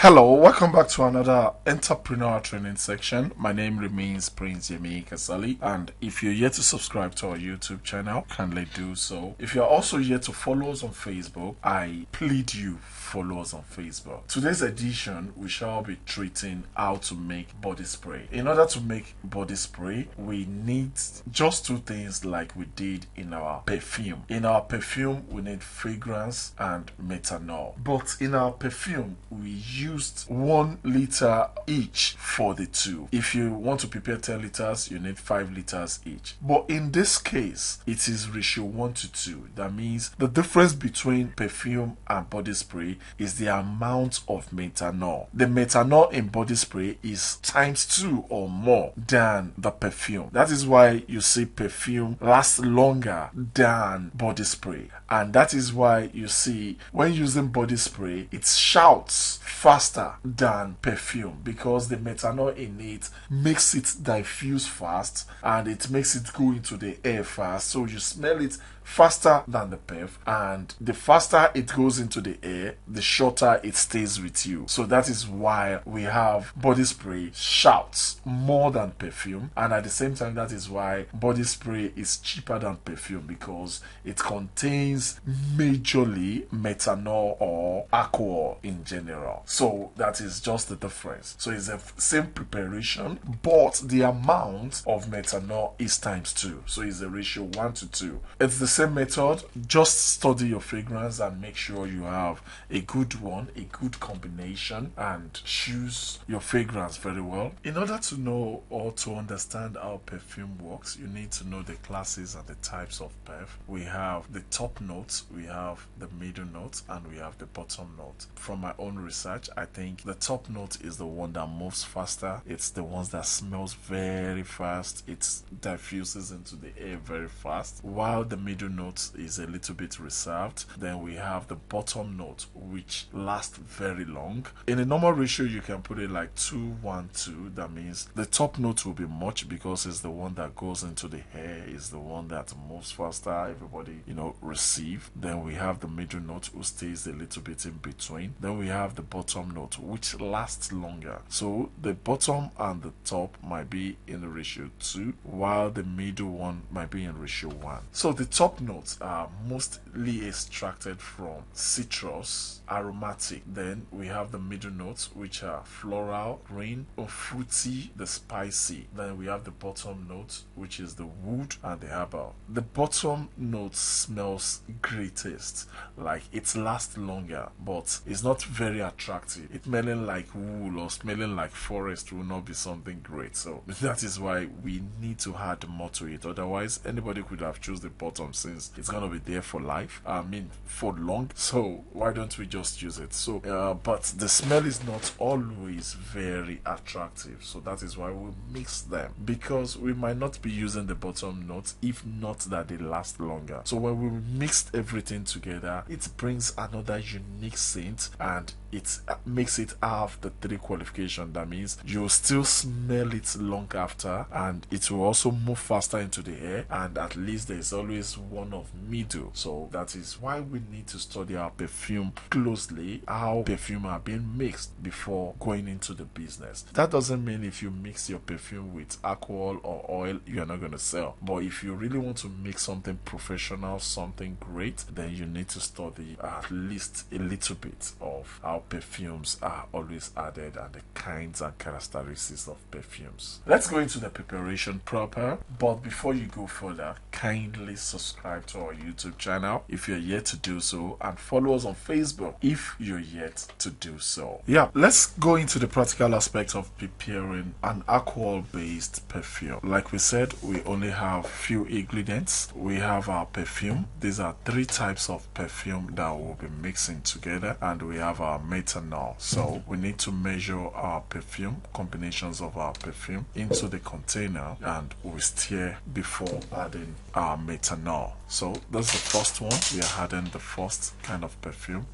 Hello, welcome back to another entrepreneur training section. My name remains Prince Yemi Kasali, and if you're yet to subscribe to our YouTube channel, kindly do so. If you're also yet to follow us on Facebook, I plead you follow us on Facebook. Today's edition, we shall be treating how to make body spray. In order to make body spray, we need just two things like we did in our perfume. In our perfume, we need fragrance and methanol. But in our perfume, we used 1 liter each for the two. If you want to prepare 10 liters, you need 5 liters each. But in this case, it is ratio 1 to 2. That means the difference between perfume and body spray is the amount of methanol. The methanol in body spray is times 2 or more than the perfume. That is why you see perfume lasts longer than body spray. And that is why you see when using body spray, it shouts faster than perfume because the methanol in it makes it diffuse fast and it makes it go into the air fast. So you smell it faster than the perf, and the faster it goes into the air, the shorter it stays with you. So that is why we have body spray shouts more than perfume, and at the same time that is why body spray is cheaper than perfume because it contains majorly methanol or alcohol in general. So that is just the difference. So it's the same preparation, but the amount of methanol is times 2. So it's a ratio 1 to 2. It's the same method. Just study your fragrance and make sure you have a good one, a good combination, and choose your fragrance very well. In order to know or to understand how perfume works, you need to know the classes and the types of perf. We have the top notes, we have the middle notes, and we have the bottom note. From my own research, I think the top note is the one that moves faster. It's the ones that smells very fast. It diffuses into the air very fast, while the middle note is a little bit reserved. Then we have the bottom note, which lasts very long. In a normal ratio, you can put it like 2-1-2. That means the top note will be much because it's the one that goes into the hair, is the one that moves faster, everybody receive. Then we have the middle note, who stays a little bit in between. Then we have the bottom note, which lasts longer. So the bottom and the top might be in the ratio 2, while the middle one might be in ratio 1. So the top notes are mostly extracted from citrus, aromatic. Then we have the middle notes, which are floral, green, or fruity, the spicy. Then we have the bottom note, which is the wood and the herbal. The bottom note smells greatest, like it lasts longer, but it's not very attractive. It smelling like wool or smelling like forest will not be something great. So that is why we need to add more to it. Otherwise, anybody could have chosen the bottom since it's gonna be there for life. I mean, for long. So why don't we just use it? So, but the smell is not always very attractive. So that is why we mix them, because we might not be using the bottom notes if not that they last longer. So when we mixed everything together, it brings another unique scent and it makes it have the 3 qualification. That means you'll still smell it long after, and it will also move faster into the air, and at least there's always one of middle. So that is why we need to study our perfume closely, how perfume are being mixed before going into the business. That doesn't mean if you mix your perfume with alcohol or oil, you're not going to sell. But if you really want to make something professional, something great, then you need to study at least a little bit of how perfumes are always added and the kinds and characteristics of perfumes. Let's go into the preparation proper. But before you go further, kindly subscribe to our YouTube channel if you're yet to do so, and follow us on Facebook if you're yet to do so. Yeah, let's go into the practical aspect of preparing an alcohol-based perfume. Like we said, we only have few ingredients. We have our perfume. These are 3 types of perfume that we'll be mixing together, and we have our methanol. So we need to measure our perfume, combinations of our perfume, into the container, and we stir before adding our methanol. So that's the first one. We are adding the first kind of perfume,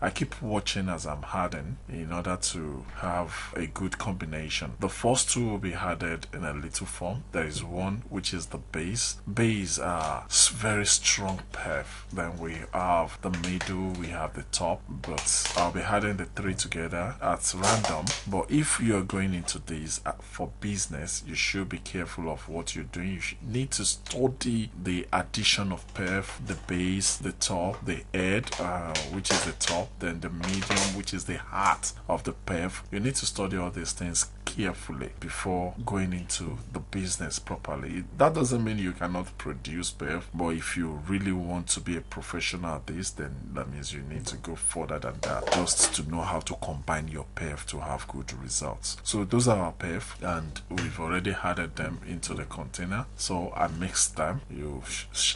I keep watching as I'm adding in order to have a good combination. The first two will be added in a little form. There is one which is the base. Base are very strong perf. Then we have the middle, we have the top, but I'll be adding the three together at random. But if you're going into this for business, you should be careful of what you're doing. You need to study the addition of perf, the base, the top, the head, which is the top, then the medium, which is the heart of the perf. You need to study all these things carefully before going into the business properly. That doesn't mean you cannot produce perf, but if you really want to be a professional at this, then that means you need to go further than that, just to know how to combine your perf to have good results. So those are our perf, and we've already added them into the container. So I mix them.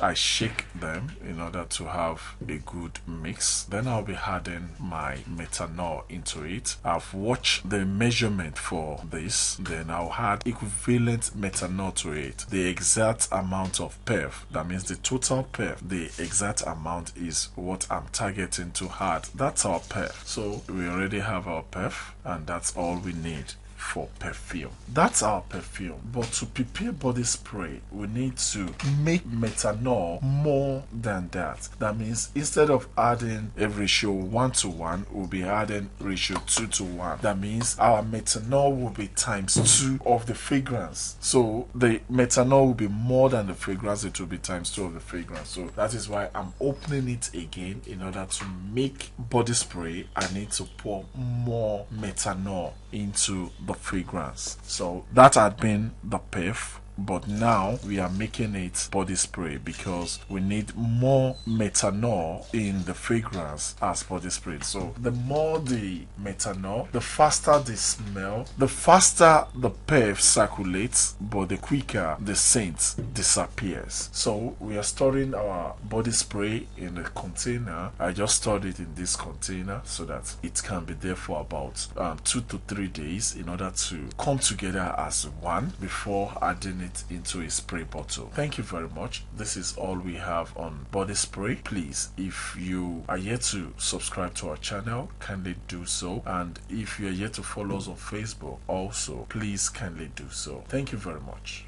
I shake them in order to have a good mix. Then I'll be adding my methanol into it. I've watched the measurement for this, then I'll add equivalent methanol to it, the exact amount of perf. That means the total perf, the exact amount is what I'm targeting to add. That's our perf. So we already have our perf, and that's all we need for perfume. That's our perfume. But to prepare body spray, we need to make methanol more than that. That means instead of adding a ratio 1:1, we'll be adding ratio 2:1. That means our methanol will be times 2 of the fragrance. So the methanol will be more than the fragrance, it will be times 2 of the fragrance. So that is why I'm opening it again. In order to make body spray, I need to pour more methanol into the fragrance. So that had been the perf, but now we are making it body spray because we need more methanol in the fragrance as body spray. So the more the methanol, the faster the smell, the faster the perf circulates, but the quicker the scent disappears. So we are storing our body spray in a container. I just stored it in this container so that it can be there for about 2 to 3 days in order to come together as one before adding it into a spray bottle. Thank you very much. This is all we have on body spray. Please, if you are yet to subscribe to our channel, kindly do so, and if you are yet to follow us on Facebook also, please kindly do so. Thank you very much.